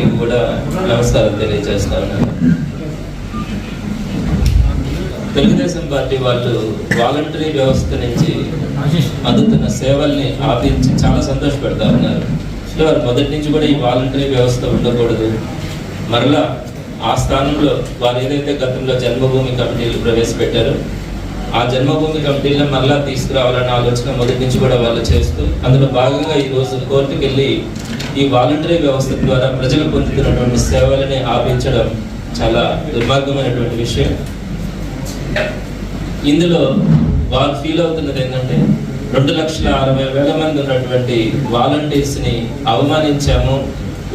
అందరికీ కూడా నమస్కారం తెలియజేస్తా ఉన్నాను. తెలుగుదేశం పార్టీ వాళ్ళు వాలంటరీ వ్యవస్థ నుంచి అందుతున్న సేవల్ని ఆపించి చాలా సంతోషపెడతా ఉన్నారు. వారు మొదటి నుంచి కూడా ఈ వాలంటరీ వ్యవస్థ ఉండకూడదు, మరలా ఆ స్థానంలో వారు ఏదైతే గతంలో జన్మభూమి కమిటీలు ప్రవేశపెట్టారో ఆ జన్మభూమి కమిటీలను మరలా తీసుకురావాలన్న ఆలోచన మొదటి నుంచి కూడా వాళ్ళు చేస్తూ అందులో భాగంగా ఈరోజు కోర్టుకు వెళ్ళి ఈ వాలంటరీ వ్యవస్థ ద్వారా ప్రజలు పొందుతున్నటువంటి సేవలని ఆపించడం చాలా దుర్మార్గమైనటువంటి విషయం. ఇందులో వారు ఫీల్ అవుతున్నది ఏంటంటే 2,60,000 మంది ఉన్నటువంటి వాలంటీర్స్ని అవమానించాము,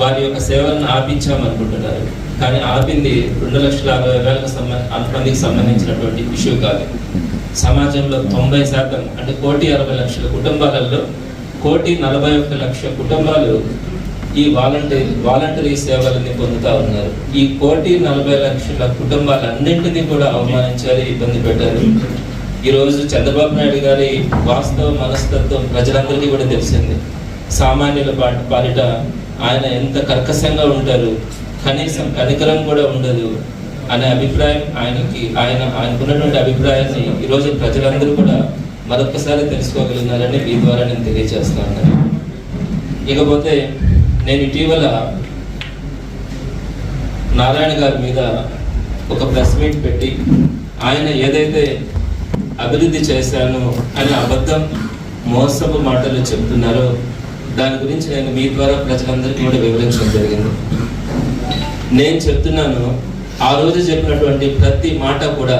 వారి యొక్క సేవలను ఆపించాము అనుకుంటున్నారు. కానీ ఆపింది 2,60,000 మందికి సంబంధించినటువంటి ఇష్యూ కాదు. సమాజంలో 90% అంటే 1,60,00,000 కుటుంబాలలో 1,41,00,000 కుటుంబాలు ఈ వాలంటరీ సేవలని పొందుతూ ఉన్నారు. ఈ 1,40,00,000 కుటుంబాలన్నింటినీ కూడా అవమానించారు, ఇబ్బంది పెట్టారు. ఈరోజు చంద్రబాబు నాయుడు గారి వాస్తవ మనస్తత్వం ప్రజలందరికీ కూడా తెలిసింది. సామాన్యుల పాలిట ఆయన ఎంత కర్కశంగా ఉంటారు, కనీసం కనికరం కూడా ఉండదు అనే అభిప్రాయం ఆయనకున్నటువంటి అభిప్రాయాన్ని ఈరోజు ప్రజలందరూ కూడా మరొకసారి తెలుసుకోగలిగినారని మీ ద్వారా నేను తెలియజేస్తా ఉన్నాను. ఇకపోతే నేను ఇటీవల నారాయణ గారి మీద ఒక ప్రెస్ మీట్ పెట్టి ఆయన ఏదైతే అభివృద్ధి చేశాను అనే అబద్ధం మోసపు మాటలు చెప్తున్నారో దాని గురించి నేను మీ ద్వారా ప్రజలందరికీ కూడా వివరించడం జరిగింది. నేను చెప్తున్నాను, ఆ రోజు చెప్పినటువంటి ప్రతి మాట కూడా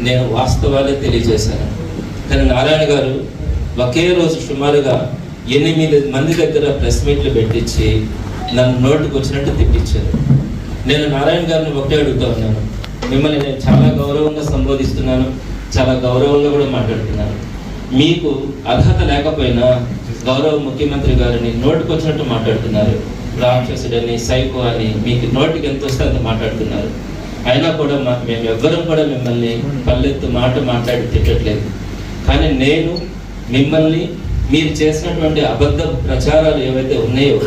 నేను వాస్తవాలే తెలియజేశాను. కానీ నారాయణ గారు ఒకే రోజు సుమారుగా 8 మంది దగ్గర ప్రెస్ మీట్లు పెట్టించి నన్ను నోటుకు వచ్చినట్టు తిప్పించారు. నేను నారాయణ గారిని ఒకటే అడుగుతూ ఉన్నాను, మిమ్మల్ని నేను చాలా గౌరవంగా సంబోధిస్తున్నాను, చాలా గౌరవంగా కూడా మాట్లాడుతున్నాను. మీకు అర్హత లేకపోయినా గౌరవ ముఖ్యమంత్రి గారిని నోటుకు వచ్చినట్టు మాట్లాడుతున్నారు. రాక్షసుడని, సైకో అని మీకు నోటికి ఎంత వస్తే అంత మాట్లాడుతున్నారు. అయినా కూడా మేము ఎవ్వరం కూడా మిమ్మల్ని పల్లెత్తు మాట మాట్లాడి తిట్టట్లేదు. కానీ నేను మిమ్మల్ని మీరు చేసినటువంటి అబద్ధ ప్రచారాలు ఏవైతే ఉన్నాయో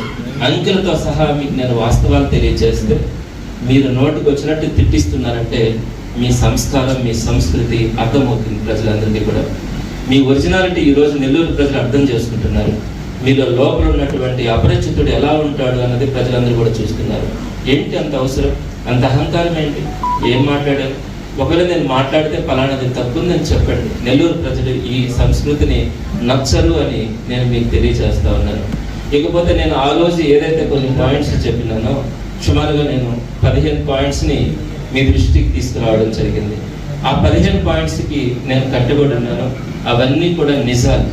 అంకెలతో సహా మీకు నేను వాస్తవాలు తెలియజేస్తే మీరు నోటికి వచ్చినట్టు తిట్టిస్తున్నారంటే మీ సంస్కారం, మీ సంస్కృతి అర్థమవుతుంది ప్రజలందరికీ కూడా. మీ ఒరిజినాలిటీ ఈరోజు నెల్లూరు ప్రజలు అర్థం చేసుకుంటున్నారు. మీలో లోపల ఉన్నటువంటి అపరిచితుడు ఎలా ఉంటాడు అన్నది ప్రజలందరూ కూడా చూస్తున్నారు. ఏంటి అంత అవసరం, అంత అహంకారం ఏంటి, ఏం మాట్లాడారు? ఒకవేళ నేను మాట్లాడితే పలానాది తప్పుందని చెప్పండి. నెల్లూరు ప్రజలు ఈ సంస్కృతిని నచ్చరు అని నేను మీకు తెలియజేస్తా ఉన్నాను. ఇకపోతే నేను ఆ రోజు ఏదైతే కొన్ని పాయింట్స్ చెప్పినానో సుమారుగా నేను 15 పాయింట్స్ని మీ దృష్టికి తీసుకురావడం జరిగింది. ఆ 15 పాయింట్స్కి నేను కట్టుబడి ఉన్నాను. అవన్నీ కూడా నిజాలు.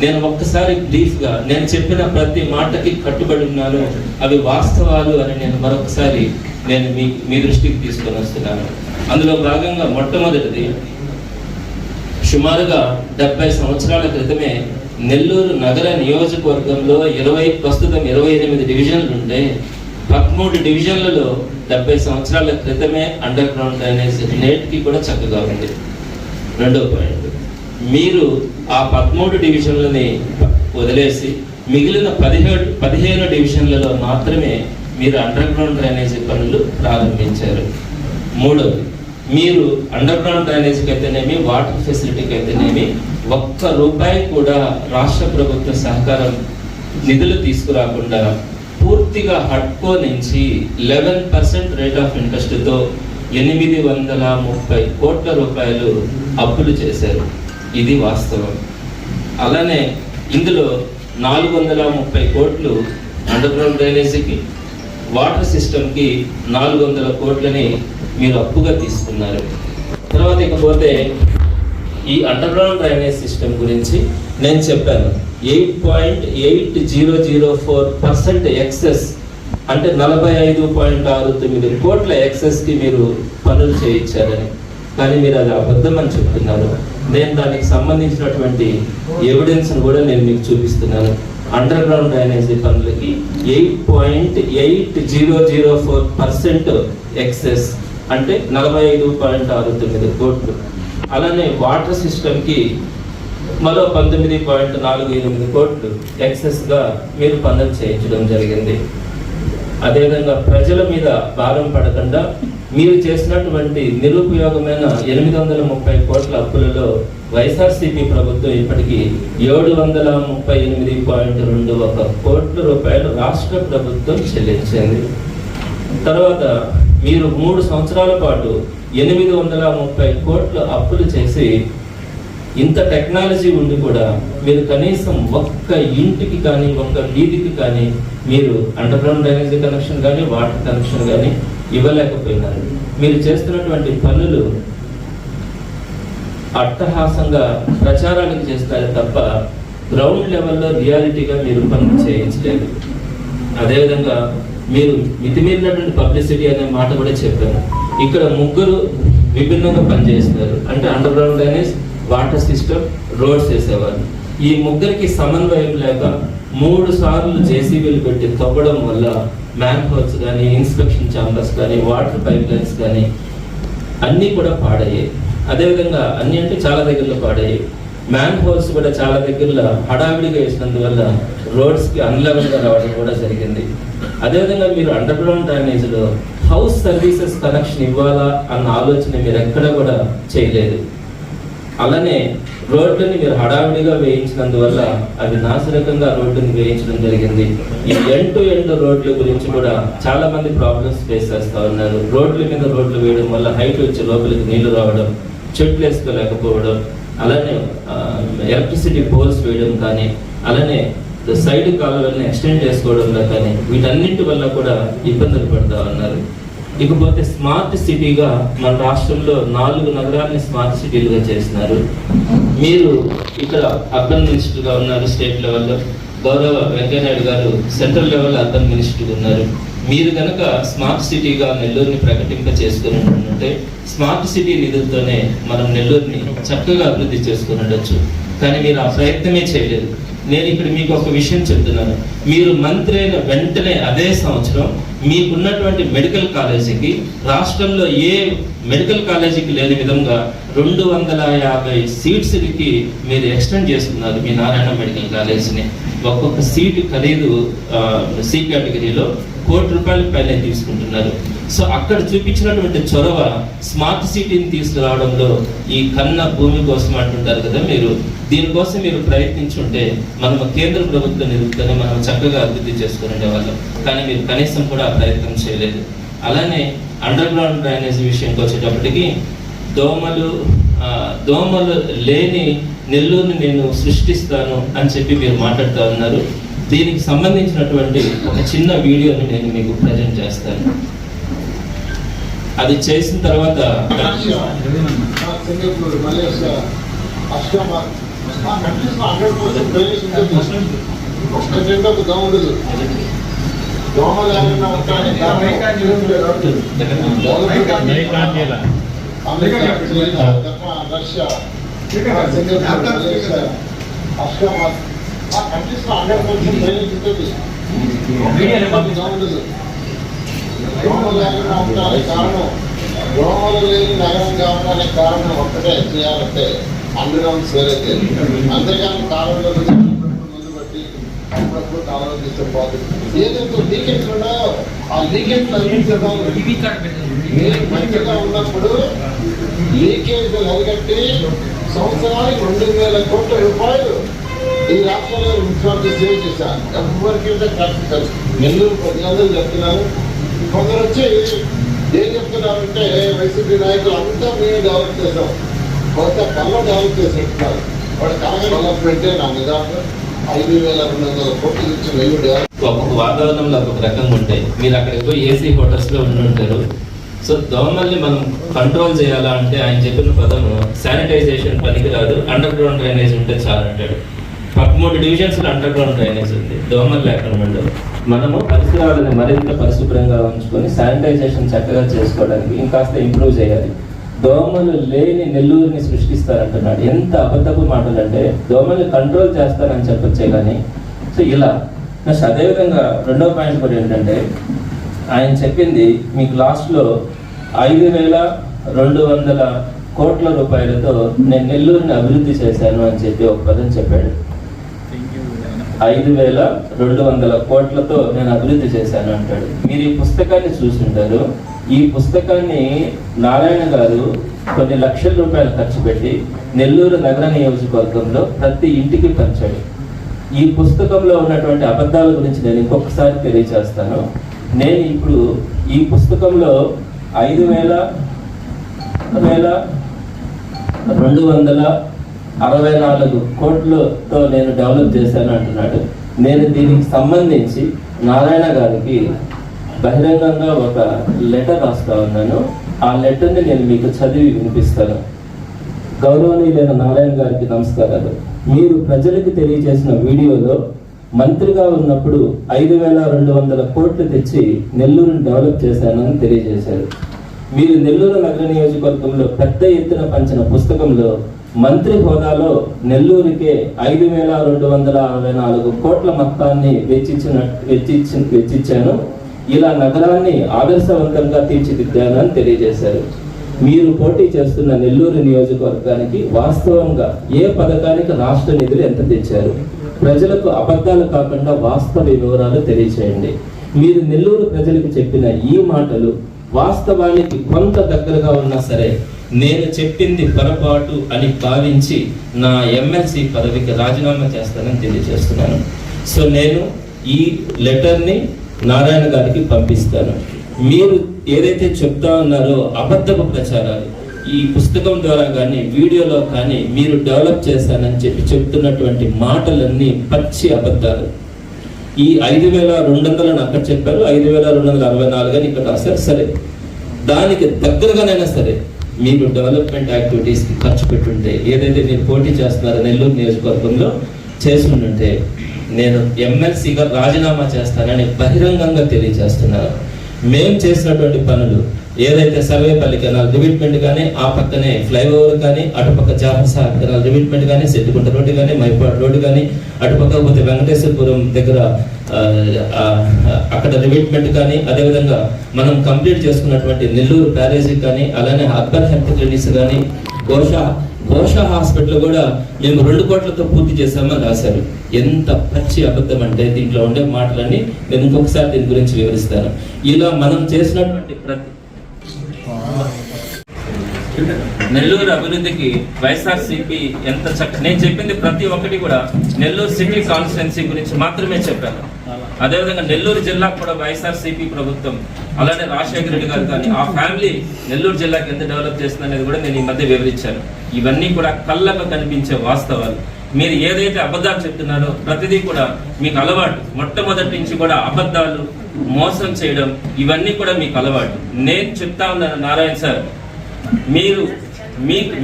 నేను ఒక్కసారి బ్రీఫ్గా నేను చెప్పిన ప్రతి మాటకి కట్టుబడి ఉన్నాను, అవి వాస్తవాలు అని నేను మరొకసారి నేను మీ దృష్టికి తీసుకొని వస్తున్నాను. అందులో భాగంగా మొట్టమొదటిది, సుమారుగా 70 సంవత్సరాల క్రితమే నెల్లూరు నగర నియోజకవర్గంలో ప్రస్తుతం 28 డివిజన్లు ఉంటే 13 డివిజన్లలో 70 సంవత్సరాల క్రితమే అండర్ గ్రౌండ్ డ్రైనేజ్ నేటికి కూడా చక్కగా ఉంది. రెండో పాయింట్, మీరు ఆ 13 డివిజన్లని వదిలేసి మిగిలిన 15 డివిజన్లలో మాత్రమే మీరు అండర్ గ్రౌండ్ డ్రైనేజీ పనులు ప్రారంభించారు. మూడవది, మీరు అండర్ గ్రౌండ్ డ్రైనేజీకి అయితేనేమి, వాటర్ ఫెసిలిటీకి అయితేనేమి ₹1 కూడా రాష్ట్ర ప్రభుత్వ సహకారం నిధులు తీసుకురాకుండా పూర్తిగా హడ్కో నుంచి 11% రేట్ ఆఫ్ ఇంట్రెస్ట్తో 830 కోట్ల రూపాయలు అప్పులు చేశారు. ఇది వాస్తవం. అలానే ఇందులో 430 కోట్లు అండర్ గ్రౌండ్ డ్రైనేజీకి, వాటర్ సిస్టమ్కి 400 కోట్లని మీరు అప్పుగా తీసుకున్నారు. తర్వాత ఇకపోతే ఈ అండర్ గ్రౌండ్ డ్రైనేజ్ సిస్టమ్ గురించి నేను చెప్పాను. 8.8004% ఎక్సెస్ అంటే 45.69 కోట్ల ఎక్సెస్కి మీరు పనులు చేయించారని. కానీ మీరు అది అబద్ధం అని చెప్తున్నారు. నేను దానికి సంబంధించినటువంటి ఎవిడెన్స్ను కూడా నేను మీకు చూపిస్తున్నాను. అండర్ గ్రౌండ్ డ్రైనేజీ పనులకి 8.8004% ఎక్సెస్ అంటే 45.69 కోట్లు. అలానే వాటర్ సిస్టమ్కి మరో 19.48 కోట్లు ఎక్సెస్గా మీరు పనులు చేయించడం జరిగింది. అదేవిధంగా ప్రజల మీద భారం పడకుండా మీరు చేసినటువంటి నిరుపయోగమైన 830 కోట్ల అప్పులలో వైఎస్ఆర్సీపీ ప్రభుత్వం ఇప్పటికీ 738.21 కోట్ల రూపాయలు రాష్ట్ర ప్రభుత్వం చెల్లించింది. తర్వాత మీరు 3 సంవత్సరాల పాటు 830 కోట్ల అప్పులు చేసి ఇంత టెక్నాలజీ ఉండి కూడా మీరు కనీసం ఒక్క ఇంటికి కానీ ఒక్క వీధికి కానీ మీరు అండర్ గ్రౌండ్ డ్రైనేజీ కనెక్షన్ కానీ వాటర్ కనెక్షన్ కానీ ఇవ్వలేకపోయినారు. మీరు చేస్తున్నటువంటి పనులు అట్టహాసంగా ప్రచారానికి చేస్తారు తప్ప గ్రౌండ్ లెవెల్లో రియాలిటీగా మీరు పనులు చేయించలేదు. అదేవిధంగా మీరు మితిమీరినటువంటి పబ్లిసిటీ అనే మాట కూడా చెప్పారు. ఇక్కడ 3 విభిన్నంగా పనిచేస్తున్నారు. అంటే under ground drainage, water system, roads వేసేవారు. ఈ 3కి సమన్వయం లేక 3 సార్లు జేసీబీలు పెట్టి తవ్వడం వల్ల మ్యాన్ హోల్స్ కానీ, ఇన్స్పెక్షన్ ఛాంబర్స్ కానీ, వాటర్ పైప్ లైన్స్ కానీ అన్నీ కూడా పాడయ్యాయి. అదేవిధంగా అన్నీ అంటే చాలా దగ్గరలో పాడయ్యాయి. మ్యాన్ హోల్స్ కూడా చాలా దగ్గరలో హడావిడిగా వేసినందువల్ల రోడ్స్కి అన్లెవెల్గా రావడం కూడా జరిగింది. అదేవిధంగా మీరు అండర్ గ్రౌండ్ డ్రైనేజ్లో హౌస్ సర్వీసెస్ కనెక్షన్ ఇవ్వాలా అన్న ఆలోచన మీరు ఎక్కడ కూడా చేయలేదు. అలానే రోడ్లని మీరు హడావిడిగా వేయించినందువల్ల అవి నాశరకంగా రోడ్డుని వేయించడం జరిగింది. ఈ ఎండ్ టు ఎండ్ రోడ్ల గురించి కూడా చాలా మంది ప్రాబ్లమ్స్ ఫేస్ చేస్తూ ఉన్నారు. రోడ్ల మీద రోడ్లు వేయడం వల్ల హైట్ వచ్చి లోపలికి నీళ్లు రావడం, చెట్లు వేసుకోలేకపోవడం, అలానే ఎలక్ట్రిసిటీ పోల్స్ వేయడం కానీ, అలానే సైడ్ కాలువల్ని ఎక్స్టెండ్ చేసుకోవడంలో కానీ వీటన్నింటి వల్ల కూడా ఇబ్బందులు పడుతూ ఉన్నారు. ఇకపోతే స్మార్ట్ సిటీగా మన రాష్ట్రంలో 4 నగరాలని స్మార్ట్ సిటీలుగా చేసినారు. మీరు ఇక్కడ అర్బన్ మినిస్టర్గా ఉన్నారు స్టేట్ లెవెల్లో, గౌరవ వెంకయ్యనాయుడు గారు సెంట్రల్ లెవెల్ అర్బన్ మినిస్టర్గా ఉన్నారు. మీరు కనుక స్మార్ట్ సిటీగా నెల్లూరుని ప్రకటింప చేసుకుని ఉంటే స్మార్ట్ సిటీ నిధులతోనే మనం నెల్లూరుని చక్కగా అభివృద్ధి చేసుకుని ఉండొచ్చు. కానీ మీరు ఆ ప్రయత్నమే చేయలేదు. నేను ఇక్కడ మీకు ఒక విషయం చెప్తున్నాను. మీరు మంత్రి అయిన వెంటనే అదే సంవత్సరం మీకున్నటువంటి మెడికల్ కాలేజీకి రాష్ట్రంలో ఏ మెడికల్ కాలేజీకి లేని విధంగా 250 సీట్స్కి మీరు ఎక్స్టెండ్ చేసుకున్నారు మీ నారాయణ మెడికల్ కాలేజీని. ఒక్కొక్క సీటు ఖరీదు సి కేటగిరీలో ₹1,00,00,000 పైన తీసుకుంటున్నారు. సో అక్కడ చూపించినటువంటి చొరవ స్మార్ట్ సిటీని తీసుకురావడంలో ఈ కన్న భూమి కోసం అంటుంటారు కదా మీరు, దీనికోసం మీరు ప్రయత్నించుంటే మనం కేంద్ర ప్రభుత్వ నిధులతోనే మనం చక్కగా అభివృద్ధి చేసుకుని ఉండేవాళ్ళం. కానీ మీరు కనీసం కూడా ఆ ప్రయత్నం చేయలేదు. అలానే అండర్ గ్రౌండ్ డ్రైనేజ్ విషయంకి వచ్చేటప్పటికి దోమలు లేని నెల్లూరుని నేను సృష్టిస్తాను అని చెప్పి మీరు మాట్లాడుతూ ఉన్నారు. దీనికి సంబంధించినటువంటి ఒక చిన్న వీడియోని నేను మీకు ప్రజెంట్ చేస్తాను. అది చేసిన తర్వాత దోమలు లేని నగరం కావడానికి కారణం ఒక్కటే చేయాలంటే అండర్ గ్రౌండ్ స్టోరేజ్. అంతేకాని కాలంలో ముందు బట్టి అప్పుడప్పుడు కాలంలో తీసుకుపోతుంది. ఏదైతే లీకేజ్ ఉన్నాయో ఆ లీకేజ్ మంచిగా ఉన్నప్పుడు లీకేజ్ అరికట్టి సంవత్సరానికి 2,000 కోట్ల రూపాయలు ఈ రాష్ట్రంలో మున్సిపాలిటీ సేవ్ చేశారు. ఎవరికైతే ఖర్చు నెల్లూరు ప్రజలందరూ చెప్తున్నారు. కొందరు వచ్చి ఏం చెప్తున్నారంటే వైసీపీ నాయకులు అంతా మేము డెవలప్ చేసాం, కొత్త కళ్ళ డెవలప్ చేసినట్టున్నారు. వాడు కళగా డెవలప్మెంటే నా నిదానం 5,200 కోట్లు ఇచ్చి మేము డెవలప్. ఒక్కొక్క వాతావరణంలో ఒక్కొక్క రకంగా ఉంటాయి. మీరు అక్కడికి పోయి ఏసీ హోటల్స్లో ఉండుంటారు. సో దోమల్ని మనం కంట్రోల్ చేయాలా అంటే ఆయన చెప్పిన పదము శానిటైజేషన్ పనికిరాదు, అండర్ గ్రౌండ్ డ్రైనేజ్ ఉంటే చాలు అంటాడు. 13 డివిజన్స్లో అండర్ గ్రౌండ్ డ్రైనేజ్ ఉంది, దోమలు లేకుండా. మనము పరిసరాలను మరింత పరిశుభ్రంగా ఉంచుకొని శానిటైజేషన్ చక్కగా చేసుకోవడానికి ఇంకాస్త ఇంప్రూవ్ చేయాలి. దోమలు లేని నెల్లూరుని సృష్టిస్తారంటున్నాడు. ఎంత అబద్ధపు మాటలు అంటే దోమల్ని కంట్రోల్ చేస్తారని చెప్పొచ్చే కానీ. సో ఇలా నెక్స్ట్ అదేవిధంగా రెండో పాయింట్ కూడా ఏంటంటే ఆయన చెప్పింది మీకు లాస్ట్లో 5,200 కోట్ల రూపాయలతో నేను నెల్లూరుని అభివృద్ధి చేశాను అని చెప్పి ఒక పదం చెప్పాడు. 5,200 కోట్లతో నేను అభివృద్ధి చేశాను అంటాడు. మీరు ఈ పుస్తకాన్ని చూసుంటారు. ఈ పుస్తకాన్ని నారాయణ గారు కొన్ని లక్షల రూపాయలు ఖర్చు పెట్టి నెల్లూరు నగర నియోజకవర్గంలో ప్రతి ఇంటికి పంచాడు. ఈ పుస్తకంలో ఉన్నటువంటి అబద్ధాల గురించి నేను ఇంకొకసారి తెలియజేస్తాను. నేను ఇప్పుడు ఈ పుస్తకంలో 5,264 కోట్లతో నేను డెవలప్ చేశాను అంటున్నాడు. నేను దీనికి సంబంధించి నారాయణ గారికి బహిరంగంగా ఒక లెటర్ రాస్తా ఉన్నాను. ఆ లెటర్ని నేను మీకు చదివి వినిపిస్తాను. గౌరవనీయులైన నారాయణ గారికి నమస్కారాలు. మీరు ప్రజలకు తెలియజేసిన వీడియోలో మంత్రిగా ఉన్నప్పుడు 5,200 కోట్లు తెచ్చి నెల్లూరుని డెవలప్ చేశానని తెలియజేశారు. మీరు నెల్లూరు నగర నియోజకవర్గంలో పెద్ద ఎత్తున పంచిన పుస్తకంలో మంత్రి హోదాలో నెల్లూరుకే 5,264 కోట్ల మొత్తాన్ని వెచ్చించాను. ఇలా నగరాన్ని ఆదర్శవంతంగా తీర్చిదిద్దాను అని తెలియజేశారు. మీరు పోటీ చేస్తున్న నెల్లూరు నియోజకవర్గానికి వాస్తవంగా ఏ పథకానికి రాష్ట్ర నిధులు ఎంత తెచ్చారు? ప్రజలకు అబద్ధాలు కాకుండా వాస్తవ వివరాలు తెలియచేయండి. మీరు నెల్లూరు ప్రజలకు చెప్పిన ఈ మాటలు వాస్తవానికి కొంత దగ్గరగా ఉన్నా సరే నేను చెప్పింది పొరపాటు అని భావించి నా ఎమ్మెల్సీ పదవికి రాజీనామా చేస్తానని తెలియజేస్తున్నాను. సో నేను ఈ లెటర్ని నారాయణ గారికి పంపిస్తాను. మీరు ఏదైతే చెప్తా ఉన్నారో అబద్ధపు ప్రచారాలు ఈ పుస్తకం ద్వారా కానీ వీడియోలో కానీ మీరు డెవలప్ చేశానని చెప్తున్నటువంటి మాటలన్నీ పచ్చి అబద్ధాలు. ఈ 5,200 అక్కడ చెప్పారు, 5,264 అని ఇక్కడ రాశారు. సరే, దానికి దగ్గరగానైనా సరే మీరు డెవలప్మెంట్ యాక్టివిటీస్కి ఖర్చు పెట్టుంటే, ఏదైతే మీరు పోటీ చేస్తున్నారో నెల్లూరు నియోజకవర్గంలో చేస్తుంటే నేను ఎమ్మెల్సీగా రాజీనామా చేస్తానని బహిరంగంగా తెలియజేస్తున్నాను. మేము చేసినటువంటి పనులు ఏదైతే సర్వేపల్లి కెనాల్ డెవలప్మెంట్ కానీ, ఆ పక్కనే ఫ్లైఓవర్ కానీ, అటుపక్క జాఫర్సాగర్ కెనాల్ డెవలప్మెంట్ కానీ, సెట్టుకుంట రోడ్డు కానీ, మైపాడు రోడ్డు కానీ, అటుపక్క పోతే వెంకటేశ్వరపురం దగ్గర అక్కడ డెవలప్మెంట్ కానీ, అదేవిధంగా మనం కంప్లీట్ చేసుకున్నటువంటి నెల్లూరు ప్యారేజీ కానీ, అలానే అర్బన్ హెల్త్ క్లినిక్స్ కానీ, ఘోష హాస్పిటల్ కూడా మేము 2 కోట్లతో పూర్తి చేశామని రాశారు. ఎంత పచ్చి అబద్ధం అంటే దీంట్లో ఉండే మాటలన్నీ నేను ఇంకొకసారి దీని గురించి వివరిస్తాను. ఇలా మనం చేసినటువంటి నెల్లూరు అభివృద్ధికి వైఎస్ఆర్సీపీ ఎంత నేను చెప్పింది ప్రతి ఒక్కటి కూడా నెల్లూరు సిటీ కాన్స్టిట్యున్సీ గురించి మాత్రమే చెప్పాను. అదేవిధంగా నెల్లూరు జిల్లాకు కూడా వైఎస్ఆర్సీపీ ప్రభుత్వం, అలానే రాజశేఖర రెడ్డి గారు కానీ ఆ ఫ్యామిలీ నెల్లూరు జిల్లాకి ఎంత డెవలప్ చేస్తుంది అనేది కూడా నేను ఈ మధ్య వివరించాను. ఇవన్నీ కూడా కళ్ళకు కనిపించే వాస్తవాలు. మీరు ఏదైతే అబద్ధాలు చెప్తున్నారో ప్రతిదీ కూడా మీకు అలవాటు. మొట్టమొదటి నుంచి కూడా అబద్ధాలు, మోసం చేయడం ఇవన్నీ కూడా మీకు అలవాటు. నేను చెప్తా ఉన్నాను నారాయణ సార్, మీరు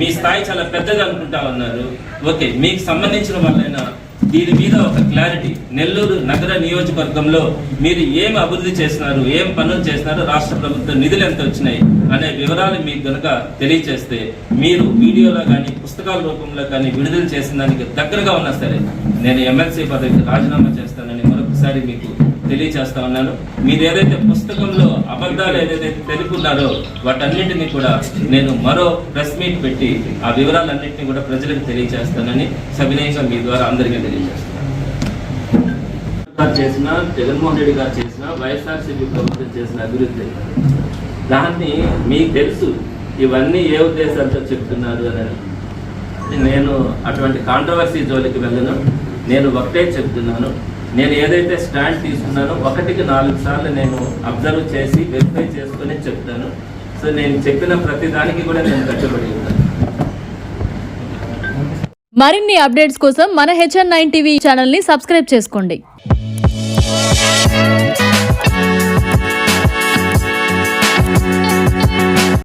మీ స్థాయి చాలా పెద్దగా అనుకుంటా ఉన్నారు. ఓకే, మీకు సంబంధించిన వాళ్ళైనా దీని మీద ఒక క్లారిటీ, నెల్లూరు నగర నియోజకవర్గంలో మీరు ఏం అభివృద్ధి చేసినారు, ఏం పనులు చేసినారు, రాష్ట్ర ప్రభుత్వ నిధులు ఎంత వచ్చినాయి అనే వివరాలు మీకు కనుక తెలియచేస్తే మీరు వీడియోలో కానీ పుస్తకాల రూపంలో కానీ విడుదల చేసిన దానికి దగ్గరగా ఉన్నా సరే నేను ఎమ్మెల్సీ పదవికి రాజీనామా చేస్తానని మరొకసారి మీకు తెలియచేస్తా ఉన్నాను. మీరు ఏదైతే పుస్తకంలో అబద్ధాలు ఏదైతే తెలుపున్నారో వాటన్నింటినీ కూడా నేను మరో ప్రెస్ మీట్ పెట్టి ఆ వివరాలన్నింటినీ కూడా ప్రజలకు తెలియచేస్తానని సవినయంగా మీ ద్వారా అందరికీ తెలియజేస్తాను. చేసిన జగన్మోహన్ రెడ్డి గారు చేసిన వైఎస్ఆర్సీపీ ప్రభుత్వం చేసిన అభివృద్ధి దాన్ని మీకు తెలుసు. ఇవన్నీ ఏ ఉద్దేశాలతో చెప్తున్నారు అని నేను అటువంటి కాంట్రవర్సీ జోలికి వెళ్ళను. నేను ఒకటే చెప్తున్నాను, నేను ఏదైతే స్టాండ్ తీసుకున్నానో 1కి 4 సార్లు నేను అబ్జర్వ్ చేసి వెరిఫై చేసుకుని చెప్తాను. సో నేను చెప్పిన ప్రతి దానికి కూడా నేను కట్టుబడి ఉన్నాను. మరిన్ని అప్డేట్స్ కోసం మన HN9 టీవీ ఛానల్ని సబ్స్క్రైబ్ చేసుకోండి.